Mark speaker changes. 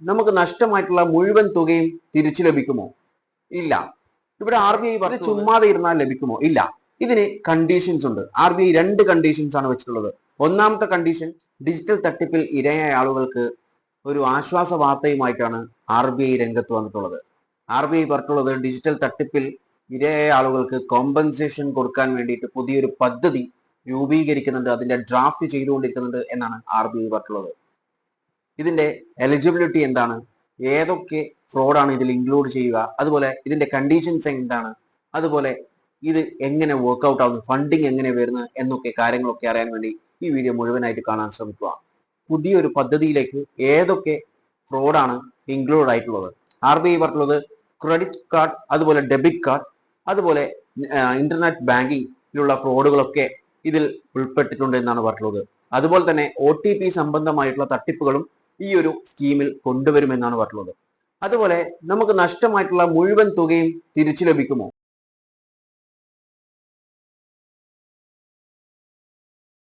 Speaker 1: നമുക്ക് നഷ്ടമായിട്ടുള്ള മുഴുവൻ തുകയും തിരിച്ചു ലഭിക്കുമോ? ഇല്ല. ഇവിടെ RBI പറഞ്ഞത് ചുമ്മാതെ ഇരുന്നാൽ ലഭിക്കുമോ? ഇല്ല. ഇതിന് കണ്ടീഷൻസ് ഉണ്ട്. RBI 2 കണ്ടീഷൻസ് ആണ് വെച്ചിട്ടുള്ളത്. ഒന്നാമത്തെ കണ്ടീഷൻ, ഡിജിറ്റൽ തട്ടിപ്പിൽ ഇരയായ ആളുകൾക്ക് ഒരു ആശ്വാസ വാർത്തയുമായിട്ടാണ് RBI രംഗത്ത് വന്നിട്ടുള്ളത്. RBI പറഞ്ഞിട്ടുള്ളത് ഡിജിറ്റൽ തട്ടിപ്പിൽ ഇരയായ ആളുകൾക്ക് കോമ്പൻസേഷൻ കൊടുക്കാൻ വേണ്ടിയിട്ട് പുതിയൊരു പദ്ധതി രൂപീകരിക്കുന്നുണ്ട്, അതിന്റെ ഡ്രാഫ്റ്റ് ചെയ്തുകൊണ്ടിരിക്കുന്നുണ്ട് എന്നാണ് RBI പറഞ്ഞിട്ടുള്ളത്. ഇതിന്റെ എലിജിബിലിറ്റി എന്താണ്, ഏതൊക്കെ ഫ്രോഡാണ് ഇതിൽ ഇൻക്ലൂഡ് ചെയ്യുക, അതുപോലെ ഇതിന്റെ കണ്ടീഷൻസ് എന്താണ്, അതുപോലെ ഇത് എങ്ങനെ വർക്ക്ഔട്ട് ആവുന്നു, ഫണ്ടിങ് എങ്ങനെ വരുന്നത് എന്നൊക്കെ കാര്യങ്ങളൊക്കെ അറിയാൻ വേണ്ടി ഈ വീഡിയോ മുഴുവനായിട്ട് കാണാൻ ശ്രമിക്കുക. പുതിയൊരു പദ്ധതിയിലേക്ക് ഏതൊക്കെ ഫ്രോഡാണ് ഇൻക്ലൂഡ് ആയിട്ടുള്ളത്? RBI പറഞ്ഞിട്ടുള്ളത് ക്രെഡിറ്റ് കാർഡ്, അതുപോലെ ഡെബിറ്റ് കാർഡ്, അതുപോലെ ഇന്റർനെറ്റ് ബാങ്കിങ്ങിലുള്ള ഫ്രോഡുകളൊക്കെ ഇതിൽ ഉൾപ്പെട്ടിട്ടുണ്ട് എന്നാണ് പറഞ്ഞിട്ടുള്ളത്. അതുപോലെ തന്നെ OTP സംബന്ധമായിട്ടുള്ള തട്ടിപ്പുകളും ഈ ഒരു സ്കീമിൽ കൊണ്ടുവരുമെന്നാണ് പറഞ്ഞിട്ടുള്ളത്. അതുപോലെ നമുക്ക് നഷ്ടമായിട്ടുള്ള മുഴുവൻ തുകയും തിരിച്ചു ലഭിക്കുമോ?